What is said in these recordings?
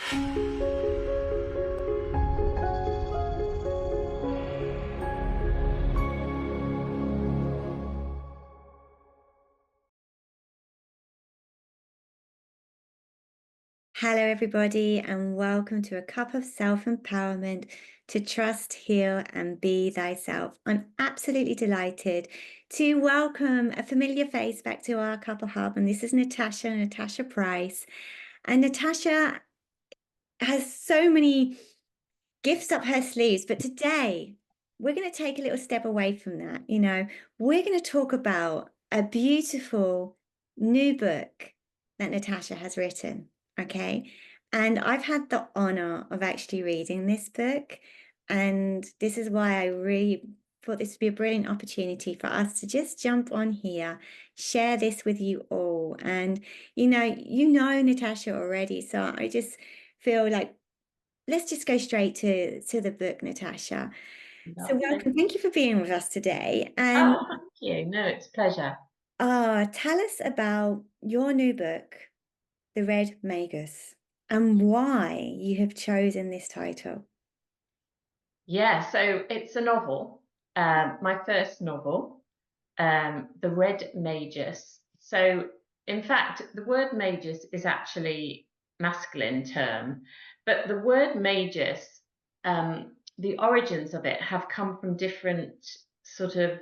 Hello, everybody, and welcome to a cup of self-empowerment to trust, heal, and be thyself. I'm absolutely delighted to welcome a familiar face back to our Cuppa Hub, and this is Natasha Price. And Natasha has so many gifts up her sleeves, but today we're going to take a little step away from that. We're going to talk about a beautiful new book that Natasha has written. Okay. And I've had the honor of actually reading this book. And this is why I really thought this would be a brilliant opportunity for us to just jump on here, share this with you all. And, you know Natasha already. So I just feel like let's just go straight to the book, Natasha. So welcome. Thank you for being with us today. And oh, thank you. No, it's a pleasure. Tell us about your new book, The Red Magus, and why you have chosen this title. Yeah, so it's a novel, my first novel, The Red Magus. So, in fact, the word magus is actually masculine term, but the word magus, the origins of it have come from different sort of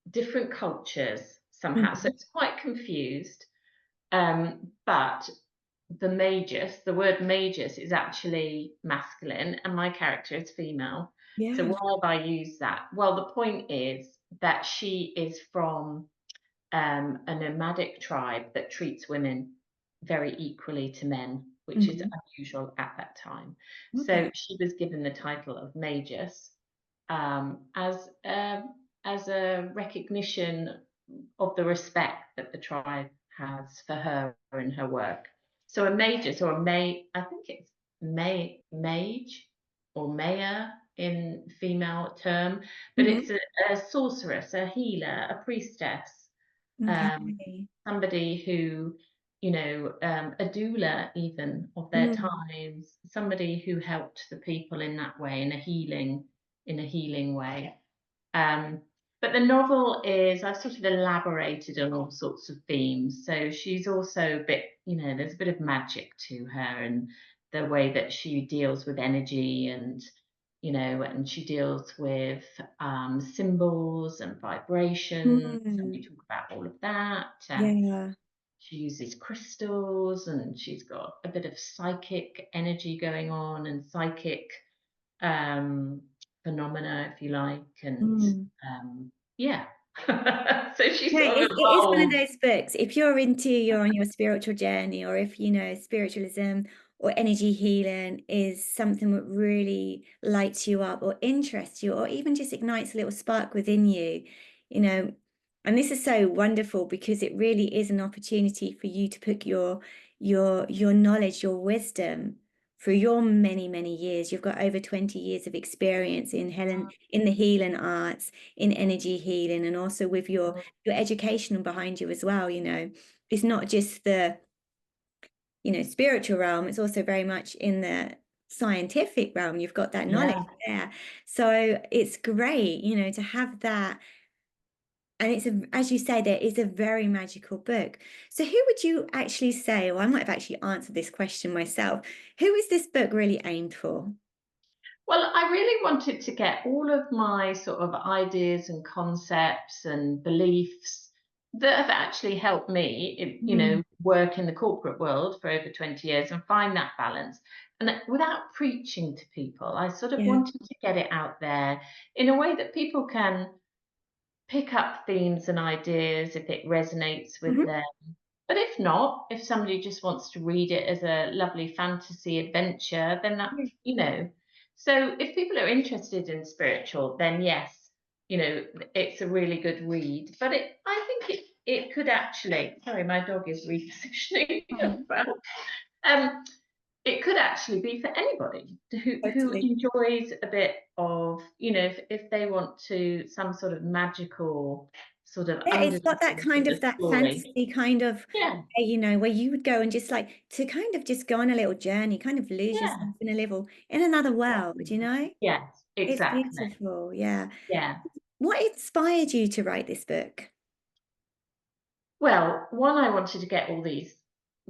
different cultures somehow. So it's quite confused. But the magus, the word magus is actually masculine, and my character is female. So Yeah. why have I used that? Well, the point is that she is from a nomadic tribe that treats women very equally to men, which is unusual at that time. Okay. So she was given the title of magus as a recognition of the respect that the tribe has for her and her work. So a magus or a I think it's mage or mayor in female term, but it's a sorceress, a healer, a priestess, Okay. somebody who, a doula even of their times, somebody who helped the people in that way, in a healing way. But the novel is, I've sort of elaborated on all sorts of themes. So she's also a bit, there's a bit of magic to her and the way that she deals with energy and, and she deals with symbols and vibrations. And we talk about all of that. Yeah. She uses crystals and she's got a bit of psychic energy going on and psychic phenomena, if you like, and yeah. So she's No, sort of it is one of evolved. those books. If you're on your spiritual journey, or if spiritualism or energy healing is something that really lights you up or interests you, or even just ignites a little spark within you, you know, and this is so wonderful because it really is an opportunity for you to put your knowledge, your wisdom through your many years. You've got over 20 years of experience in the healing arts, in energy healing, and also with your education behind you as well. It's not just the spiritual realm, it's also very much in the scientific realm. You've got that knowledge there, so it's great to have that. And as you say, there is a very magical book. So who would you actually say, or I might have actually answered this question myself, who is this book really aimed for? Well, I really wanted to get all of my sort of ideas and concepts and beliefs that have actually helped me, work in the corporate world for over 20 years and find that balance. And without preaching to people, I sort of Yeah. wanted to get it out there in a way that people can pick up themes and ideas if it resonates with them. But if not, if somebody just wants to read it as a lovely fantasy adventure, then that, So if people are interested in spiritual, then yes, it's a really good read. But I think it could actually, sorry, my dog is repositioning. um, it could actually be for anybody who Totally. enjoys a bit of, if they want to some sort of magical sort of Yeah, it's got that undertones of kind the of that story. fantasy kind of, Yeah, you know, where you would go and just like to kind of just go on a little journey, kind of lose yeah, yourself in another world, you exactly. know? Yes, It's exactly. beautiful. Yeah. Yeah. What inspired you to write this book? Well, one, I wanted to get all these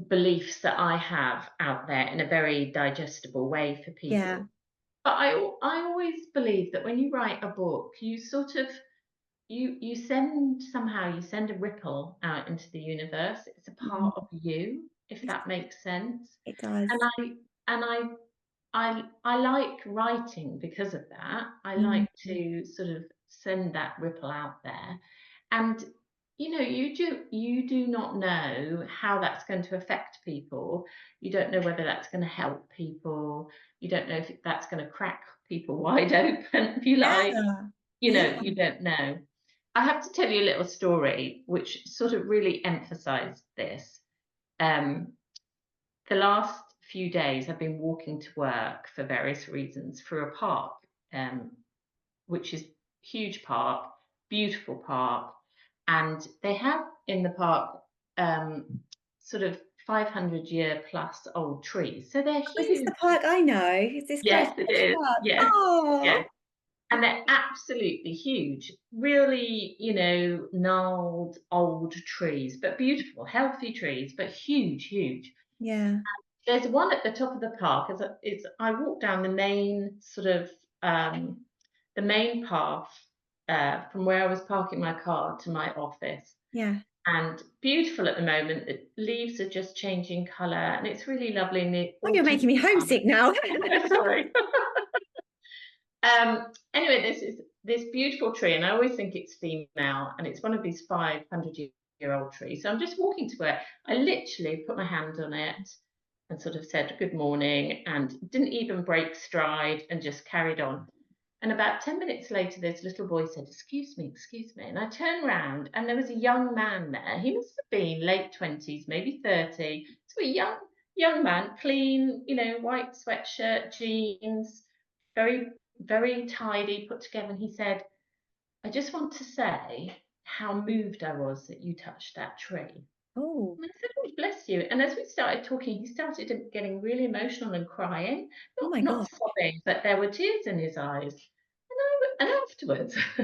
beliefs that I have out there in a very digestible way for Yeah. people. But I always believe that when you write a book, you sort of you send somehow you send a ripple out into the universe. It's a Mm, part of you, if that makes sense. it And does. I like writing because of that. I Mm. like to sort of send that ripple out there. And you do not know how that's going to affect people. You don't know whether that's going to help people. You don't know if that's going to crack people wide open, if you like. Yeah. Yeah. You don't know. I have to tell you a little story which sort of really emphasized this. Um, the last few days I've been walking to work for various reasons through a park, um, which is huge park, beautiful park, and they have in the park um, sort of 500-year plus old trees. So they're Oh, is this the huge. park I know? Is this Yes, it Christchurch is. Park? Yes, Oh, yes. And they're absolutely huge, really, gnarled old trees, but beautiful, healthy trees, but huge, huge. yeah. There's one at the top of the park. I walk down the main sort of the main path from where I was parking my car to my office, Yeah. and beautiful at the moment. The leaves are just changing colour, and it's really lovely in the Oh, you're autumn making me time. homesick now. Sorry. Anyway, this is this beautiful tree, and I always think it's female, and it's one of these 500-year-old trees. So I'm just walking to it. I literally put my hand on it and sort of said good morning, and didn't even break stride, and just carried on. And about 10 minutes later, this little boy said, excuse me. And I turned round, and there was a young man there. He must have been late 20s, maybe 30. So a young man, clean, white sweatshirt, jeans, very, very tidy, put together. And he said, I just want to say how moved I was that you touched that tree. Oh, And I said, oh, bless you. And as we started talking, he started getting really emotional and crying, oh not my not God. sobbing, but there were tears in his eyes. And afterwards, so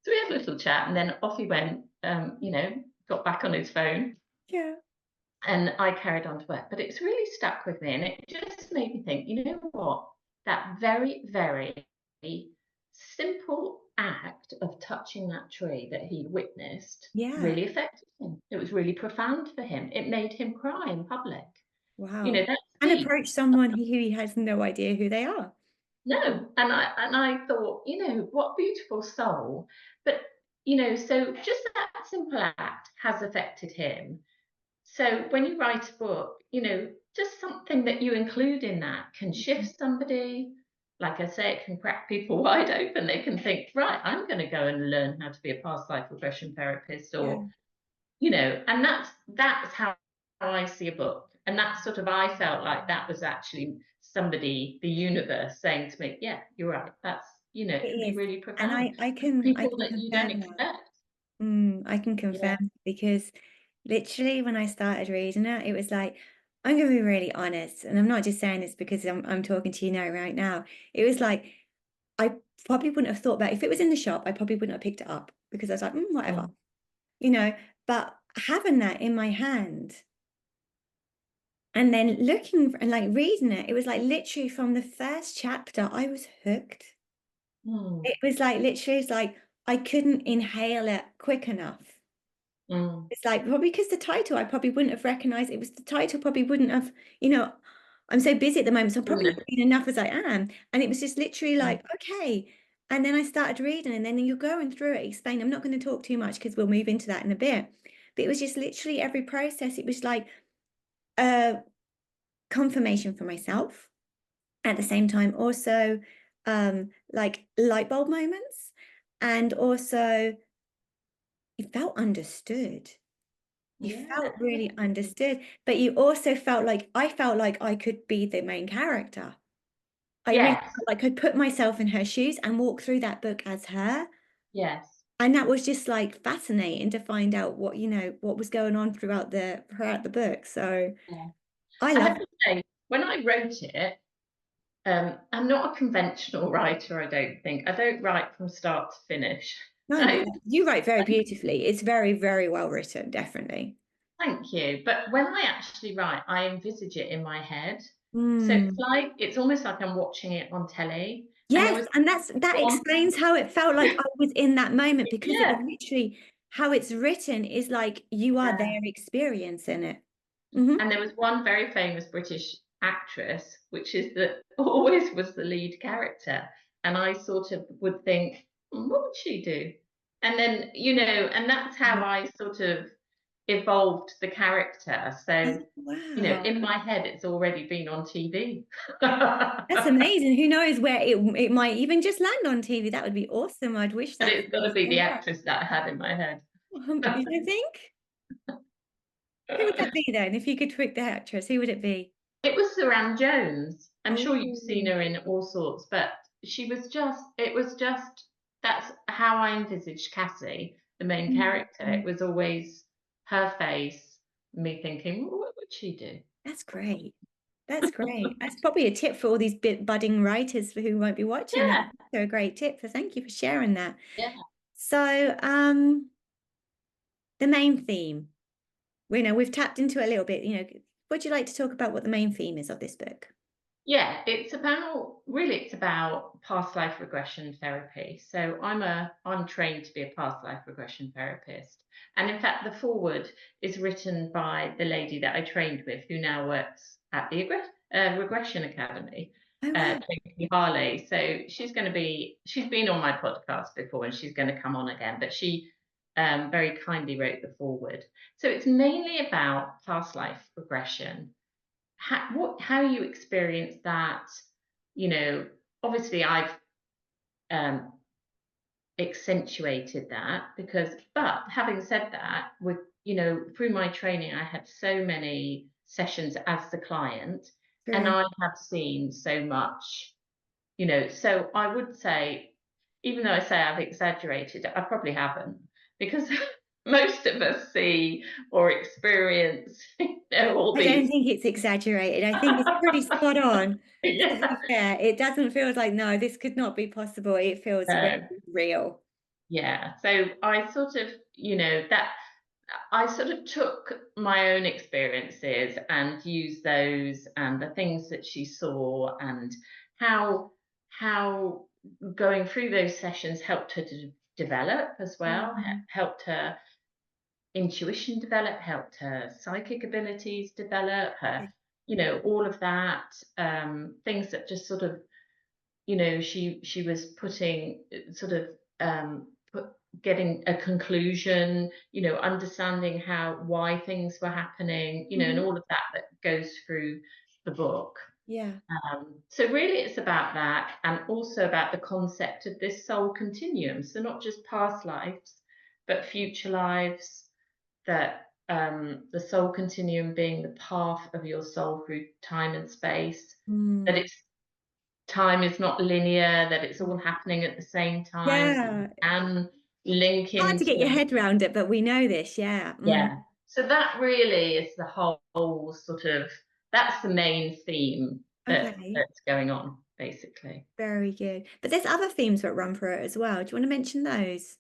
we had a little chat, and then off he went. Got back on his phone, Yeah. and I carried on to work. But it's really stuck with me, and it just made me think. You know what? That very, very simple act of touching that tree that he witnessed Yeah. really affected him. It was really profound for him. It made him cry in public. Wow. That's And deep. approach someone who he has no idea who they are. No, and I thought, what beautiful soul. But so just that simple act has affected him. So when you write a book, just something that you include in that can shift somebody. Like I say, it can crack people wide open. They can think, right, I'm going to go and learn how to be a past life regression therapist, Yeah. or and that's how I see a book. And that's sort of, I felt like that was actually somebody, the universe, saying to me, yeah, you're right. That's, It it can be is. really And profound. I People can that you don't confirm that. expect. I can Yeah. confirm because literally when I started reading it, it was like, I'm going to be really honest. And I'm not just saying this because I'm talking to you now, right now. It was like, I probably wouldn't have thought about if it was in the shop, I probably wouldn't have picked it up because I was like, whatever, Mm. you know, but having that in my hand and then looking and like reading it, it was like literally from the first chapter, I was hooked. Mm. It was like literally, it's like I couldn't inhale it quick enough. Mm. It's like probably because the title I probably wouldn't have recognized it was the title, probably wouldn't have, I'm so busy at the moment, so I'm probably Mm. not reading enough as I am. And it was just literally Mm. like, okay. And then I started reading, and then you're going through it, explain. I'm not going to talk too much because we'll move into that in a bit. But it was just literally every process. It was like a confirmation for myself. At the same time, also like light bulb moments. And also you felt understood. You Yeah. felt really understood, but you also felt like I felt like I could be the main character. I really Yes. felt like I could put myself in her shoes and walk through that book as her. Yes. And that was just like fascinating to find out what, what was going on throughout the book. So Yeah. I I love have to say, when I wrote it, I'm not a conventional writer, I don't think. I don't write from start to finish. no, but you write very beautifully. It's very, very well written, definitely. Thank you. But when I actually write, I envisage it in my head. So Mm. it's almost like I'm watching it on telly. And there Yes, was and that one, explains how it felt like I was in that moment, because it was yeah, literally how it's written is like you are yeah. there experiencing it. Hmm. And there was one very famous British actress, which is that always was the lead character. And I sort of would think, what would she do? And then, and that's how I sort of evolved the character. Oh, So, wow. in my head, it's already been on TV. That's amazing. Who knows where it might even just land on TV. That would be awesome. I'd wish But that it's for got to me be so the much. actress that I had in my head. You don't think? Who would that be then? If you could pick the actress, who would it be? It was Suran Jones. I'm sure you've seen Oh, her in all sorts, but it was just, that's how I envisaged Cassie, the main character. mm, It was always her face, me thinking, "Well, what would she do?" that's great. That's great. That's probably a tip for all these budding writers who won't be watching. That's Yeah, also a great tip. So thank you for sharing that. yeah. So, the main theme. We've tapped into it a little bit. Would you like to talk about what the main theme is of this book? Yeah, it's about past life regression therapy. So I'm trained to be a past life regression therapist. And in fact, the foreword is written by the lady that I trained with, who now works at the Regression Academy, Oh, wow. Tracy Harley. So she's been on my podcast before, and she's going to come on again, but she very kindly wrote the foreword. So it's mainly about past life regression, how you experience that. you know Obviously I've um accentuated that, but having said that, with through my training, I had so many sessions as the client, and True. I have seen so much. So I would say, even though I say I've exaggerated, I probably haven't, because most of us see or experience all I don't these. think it's exaggerated. I think it's pretty spot on. To Yeah. be fair, it doesn't feel like, no, this could not be possible. It feels very No. real. Yeah. So I sort of, that I sort of took my own experiences and used those, and the things that she saw, and how going through those sessions helped her to develop as well, Mm. helped her intuition develop, helped her psychic abilities develop, her, all of that, things that just sort of, she was putting sort of put getting a conclusion, understanding why things were happening, and Mhm. all of that that goes through the book. Yeah. So really it's about that, and also about the concept of this soul continuum. So not just past lives, but future lives, that the soul continuum being the path of your soul through time and space, that Mm. it's time is not linear, that it's all happening at the same time, so you Yeah. can link Hard to get your into. head around it, but we know this. Yeah. Mm. Yeah. So that really is the whole sort of, that's the main theme Okay. that's going on, basically. Very good. But there's other themes that run through it as well. Do you want to mention those?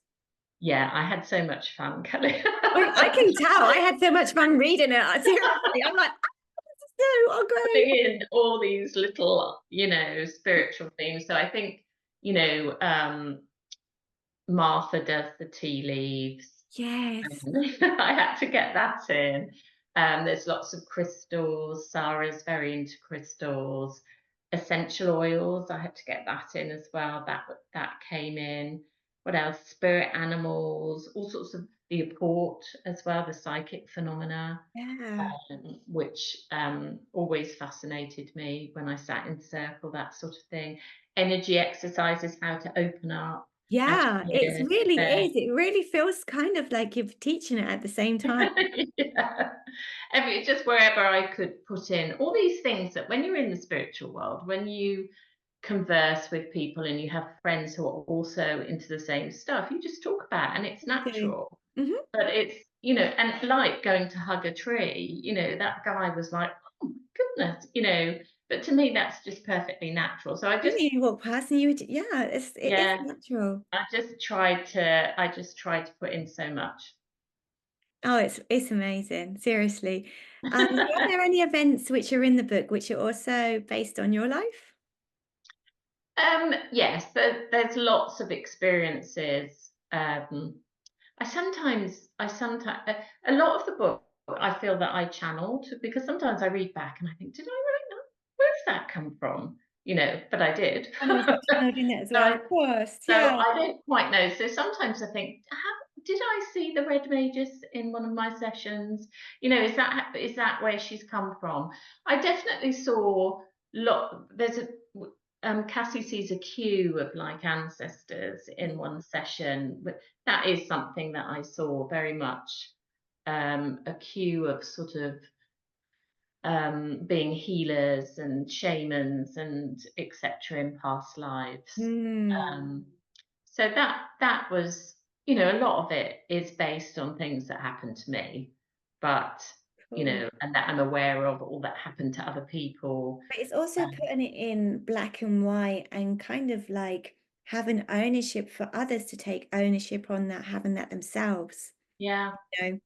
Yeah, I had so much fun, Kelly. I can tell. I had so much fun reading it. Seriously, I'm like, oh, Putting great. in all these little, spiritual themes. So I think, you know, um, Martha does the tea leaves. Yes. I had to get that in. There's lots of crystals. Sarah's very into crystals. Essential oils, I had to get that in as well. That came in. What else? Spirit animals, all sorts of the apport as well, the psychic phenomena, Yeah. which always fascinated me when I sat in circle, that sort of thing. Energy exercises, how to open up, how to Yeah, it clear really is. space. It really feels kind of like you're teaching it at the same time. Yeah. Just wherever I could put in all these things that when you're in the spiritual world, when you converse with people and you have friends who are also into the same stuff, you just talk about it and it's natural. Mm-hmm. But it's, you know, and like going to hug a tree, you know, that guy was like, oh my goodness, you know, but to me that's just perfectly natural. So I just, You walk past and you would, yeah, it is yeah, natural. I just tried to put in so much. Oh, it's amazing, seriously. So are there any events which are in the book which are also based on your life? Yes, there's lots of experiences. I sometimes, a lot of the book I feel that I channeled, because sometimes I read back and I think, did I write that? Where's that come from? You know, but I did. And was it channeled in it as So well? Of course, so yeah. I don't quite know. So sometimes I think, did I see the Red Magus in one of my sessions? You know, is that where she's come from? I definitely saw there's a Cassie sees a queue of like ancestors in one session. But that is something that I saw very much, a queue of sort of being healers and shamans and etc. in past lives. Mm, Um, so that was, you know, a lot of it is based on things that happened to me, but you cool. know, and that I'm aware of all that happened to other people. But it's also Um, putting it in black and white and kind of like having ownership for others to take ownership on that, having that themselves, yeah, you know,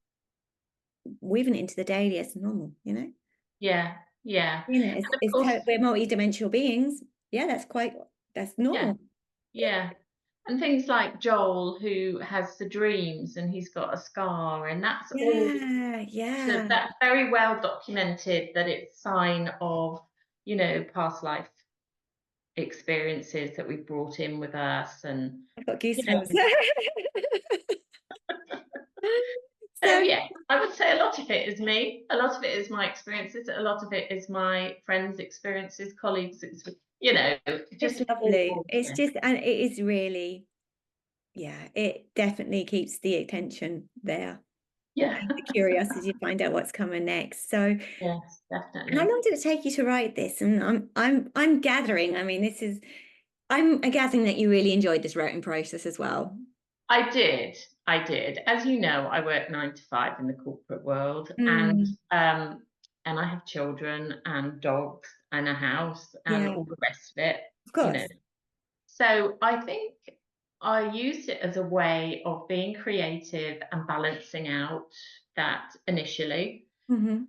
weaving it into the daily as normal, you know? yeah, yeah, You know, and of it's course, we're multi-dimensional beings. Yeah, that's yeah, normal. yeah. And things like Joel, who has the dreams and he's got a scar, and that's all. Yeah, So yeah. that's very well documented that it's sign of, you know, past life experiences that we've brought in with us, and I've got you goosebumps. know, so So yeah, I would say a lot of it is me, a lot of it is my experiences, a lot of it is my friends' experiences, colleagues, you know, it's just lovely. all, It's just, and it is really, yeah, it definitely keeps the attention there. yeah, And the curiosity to find out what's coming next. So yes, how definitely. long did it take you to write this? And I'm gathering, I mean, I'm gathering that you really enjoyed this writing process as well. I did. I did. As you know, I work 9 to 5 in the corporate world, Mm, and I have children and dogs and a house and yeah, all the rest of it, of you know. course. So I think I used it as a way of being creative and balancing out that initially. Hmm.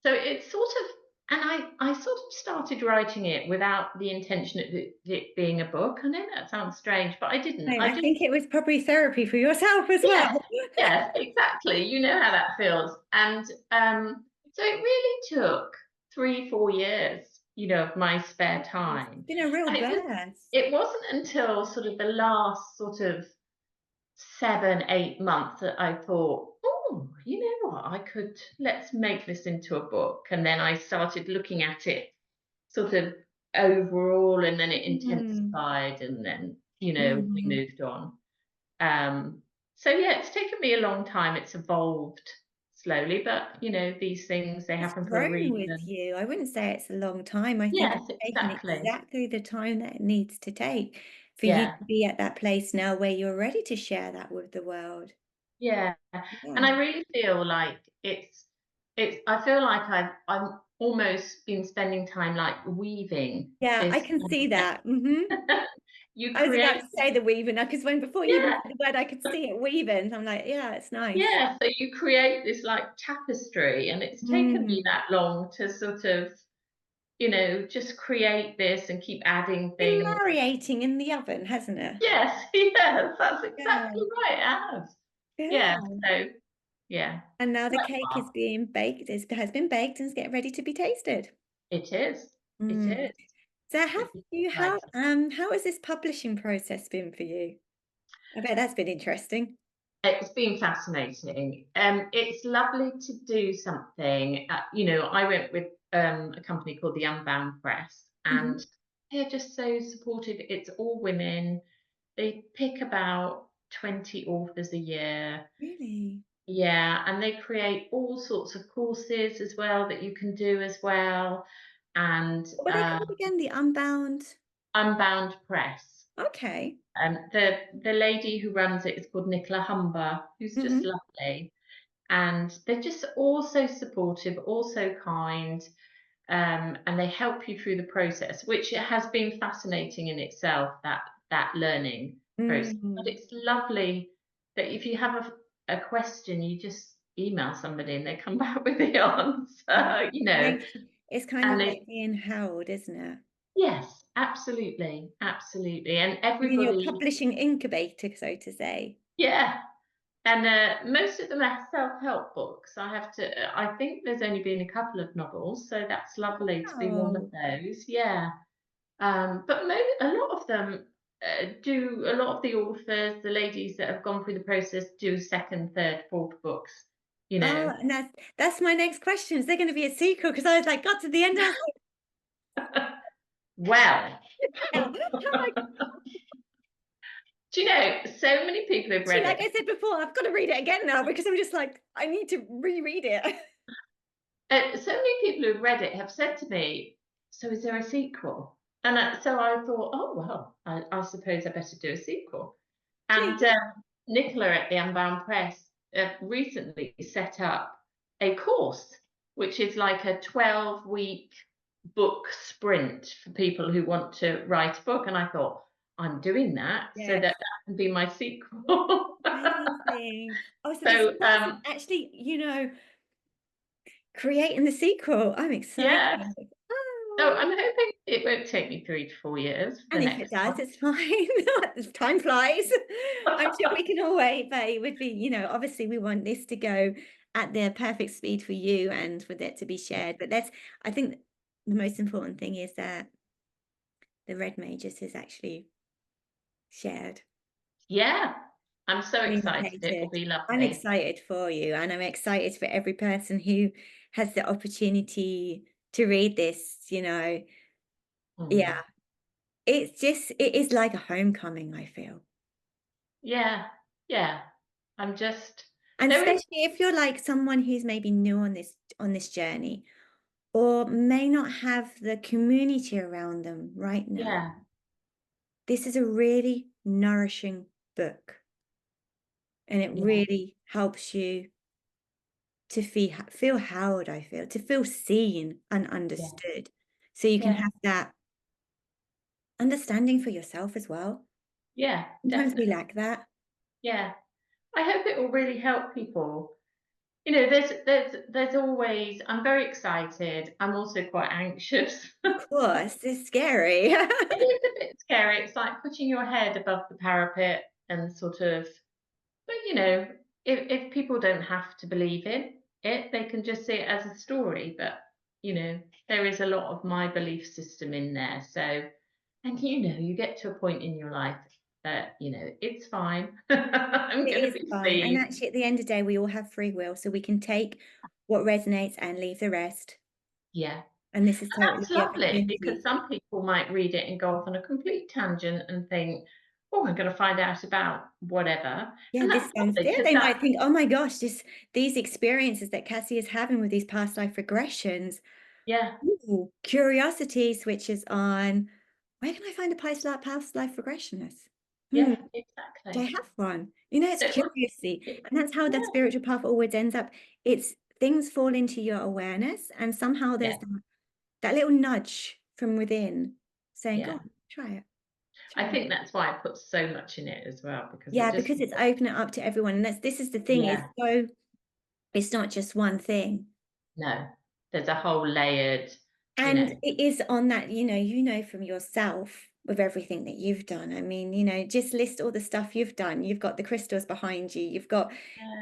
So it's sort of, and I sort of started writing it without the intention of it being a book. I know that sounds strange, but I didn't. I I just, think it was probably therapy for yourself as well. yes, yes, exactly. You know how that feels. And so it really took 3, 4 years, you know, of my spare It's time. been a real And burst. it wasn't until sort of the last sort of 7, 8 months that I thought, oh, you know what, let's make this into a book. And then I started looking at it sort of overall, and then it Mm, intensified, and then, you know, we mm. moved on. Um, so yeah, it's taken me a long time. It's evolved slowly, but you know, these things, they It's happen for a grown with reason. you. I wouldn't say it's a long time. I think Yes, it's taken exactly. exactly the time that it needs to take for you Yeah, to be at that place now where you're ready to share that with the world. yeah. And Yeah. I really feel like it's I feel like I've almost been spending time like weaving Yeah, I this. can see that. You I was about create, to say the weaving now because when before you even yeah, said the word, I could see it weaving. I'm like, yeah, it's nice. yeah. So you create this like tapestry, and it's taken me Mm. that long to sort of, you know, just create this and keep adding Been things. marinating in the oven, hasn't it? Yes, yes, that's Yeah. exactly right. It has. Yeah. Yeah. So yeah, And now the quite cake is far. being baked, has been baked and is getting ready to be tasted. It is. It Mm. is. So Which is how exciting. how has this publishing process been for you? I bet that's been interesting. It's been fascinating. It's lovely to do something. You know, I went with a company called the Unbound Press, and Hmm. they're just so supportive. It's all women. They pick about 20 authors a year. Really? Yeah, and they create all sorts of courses as well that you can do as well. And What were they called again? The Unbound? Unbound Press. Okay. The lady who runs it is called Nicola Humber, who's just Mm-hmm. lovely. And they're just all so supportive, all so kind, and they help you through the process, which has been fascinating in itself, that learning process. But Mm. it's lovely that if you have a question, you just email somebody and they come back with the Yeah. answer, It's kind and of they, like being held, isn't it? yes, absolutely, absolutely. And In your everybody, publishing incubator, so to say. yeah. And most of them are self-help books. I think there's only been a couple of novels, so that's lovely to be one of Oh. those. Yeah. But a lot of them a lot of the authors, the ladies that have gone through the process, do second, third, fourth books, you Oh, know. and that's my next question. Is there going to be a sequel? Because I was like, got to the end, I was Well, like, yeah. I'm like, do you know, so many people have actually, read like it. I said before, I've got to read it again now because I'm just like, I need to reread it. So many people who've read it have said to me, "So is there a sequel?" And so I thought, "Oh well, I suppose I better do a sequel." And Please. Nicola at the Unbound Press recently set up a course, which is like a 12-week book sprint for people who want to write a book. And I thought, I'm doing that so that Yes. that can be my sequel. Amazing. Oh, so this So, person actually, creating the sequel. I'm excited. yeah. So Oh. I'm hoping it won't take me 3 to 4 years for the And if it next does, one. it's fine. Time flies. I'm sure we can all wait, but it would be, obviously we want this to go at the perfect speed for you and for it to be shared. But I think the most important thing is that the Red Magus is actually shared, Yeah, I'm so excited. It will communicated. be I'm lovely. excited for you, and I'm excited for every person who has the opportunity to read this. Mm. Yeah, it is like a homecoming, I feel. Yeah, yeah. I'm just And there is especially if you're like someone who's maybe new on this journey or may not have the community around them right now. yeah, This is a really nourishing book and it yeah, really helps you to feel held, I feel, to feel seen and yeah, understood. So you can yeah, have that understanding for yourself as well. yeah, Sometimes we definitely. lack that. Yeah. I hope it will really help people. There's always I'm very excited. I'm also quite anxious. Of course, it's scary. It is a bit scary. It's like putting your head above the parapet and sort of, but if people don't have to believe it, they can just see it as a story. But there is a lot of my belief system in there. So, and you get to a point in your life that it's fine. I'm It going to is be fine. And saved. actually, at the end of the day, we all have free will, so we can take what resonates and leave the rest. Yeah. And this is And totally that's the lovely because opportunity. some people might read it and go off on a complete tangent and think, oh, I'm going to find out about whatever. Yeah, And this that's sounds, lovely yeah, because they that, might think, oh my gosh, these experiences that Cassie is having with these past life regressions. yeah, Ooh, curiosity switches on. Where can I find a past life regressionist? Hmm, yeah, do I exactly. have one? It's So it was, curiosity. it, And that's how yeah, that spiritual path always ends up. It's things fall into your awareness, and somehow yeah, there's that little nudge from within saying, go yeah. on, try it. I Try it. think that's why I put so much in it as well because it Yeah, just, because it's open it up to everyone. And this is the thing, yeah, it's not just one thing. no, there's a whole layered, And it is on that, from yourself with everything that you've done. I mean, just list all the stuff you've done. You've got the crystals behind you, you've got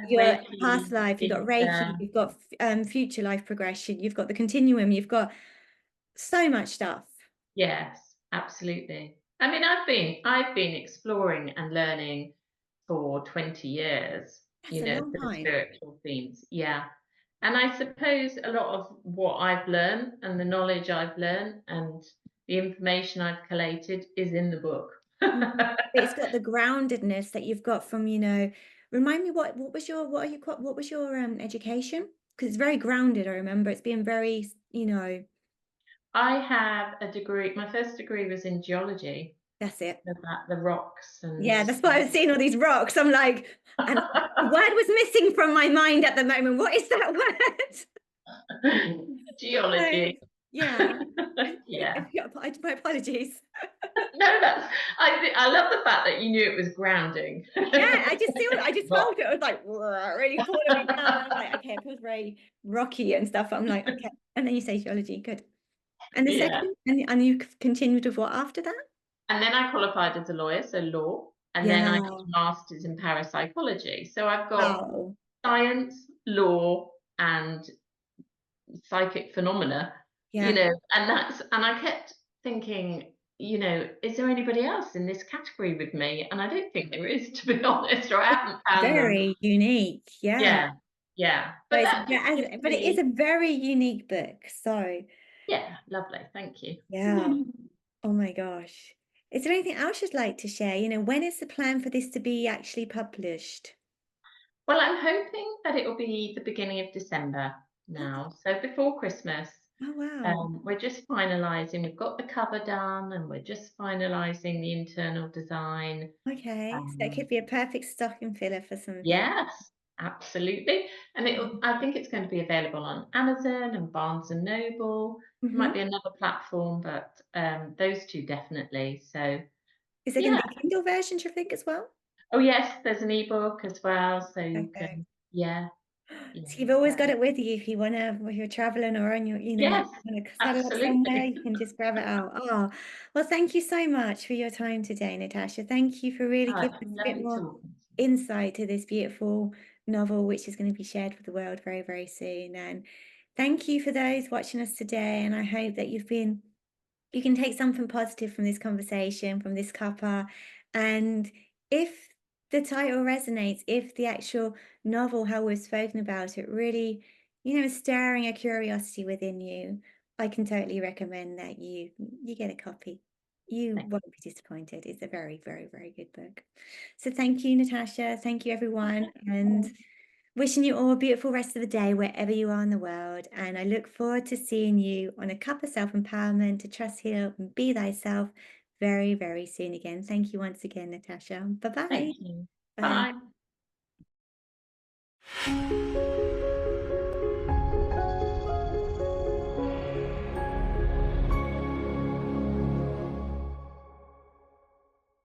your past Reiki, life, you've got Reiki, Ether, you've got future life progression, you've got the continuum, you've got so much stuff. yes, absolutely. I mean, I've been exploring and learning for 20 years, That's a long for the time. spiritual themes. Yeah. And I suppose a lot of what I've learned and the knowledge I've learned and the information I've collated is in the book. Mhm. But it's got the groundedness that you've got from, remind me what was your what was your education? Because it's very grounded, I remember. It's being very, I have a degree. My first degree was in geology, That's it. about the rocks and Yeah, that's why I was seeing all these rocks. I'm like, and the word was missing from my mind at the moment. What is that word? So, geology. yeah. Yeah. My apologies. No, I love the fact that you knew it was grounding. Yeah, I just Rock. felt it. I was like, really pulling me down. I was like, okay, it feels very rocky and stuff. I'm like, okay. And then you say geology, good. And the Yeah. second, and you continued with what after that? And then I qualified as a lawyer, so law, and then I got Yeah. a master's in parapsychology. So I've got Wow. science, law, and psychic phenomena, Yeah. and I kept thinking, is there anybody else in this category with me? And I don't think there is, to be honest, or I It's haven't found them. very unique. Yeah. Yeah, yeah. So But that just gives but it is me, a very unique book. So, yeah, lovely. Thank you. yeah. Oh my gosh. Is there anything else you'd like to share? When is the plan for this to be actually published? Well, I'm hoping that it will be the beginning of December now, so before Christmas. Oh, wow. We're just finalising. We've got the cover done, and we're just finalising the internal design. Okay. So it Um, could be a perfect stocking filler for some people. yes, absolutely. And I think it's going to be available on Amazon and Barnes and Noble. There might Mm-hmm. be another platform, but those two definitely. So Is there going yeah. to be a Kindle version, do you think, as well? Oh yes, there's an ebook as well, so you Perfect. can. Yeah, yeah. So you've always got it with you if you want to, if you're traveling or on your, Yes, want to settle up somewhere, absolutely. you can just grab it out. Oh, well, thank you so much for your time today, Natasha. Thank you for really Oh, it's giving been us a bit lovely more talking to you. insight to this beautiful novel, which is going to be shared with the world very, very soon. And thank you for those watching us today. And I hope that you can take something positive from this conversation, from this cuppa. And if the title resonates, if the actual novel, how we've spoken about it, really, is stirring a curiosity within you, I can totally recommend that you get a copy. You Thank won't be disappointed. It's a very, very, very good book. So thank you, Natasha. Thank you, everyone. And you. wishing you all a beautiful rest of the day wherever you are in the world. And I look forward to seeing you on a cup of self empowerment to trust, heal, and be thyself very, very soon again. Thank you once again, Natasha. Bye-bye. Thank you. Bye. Bye.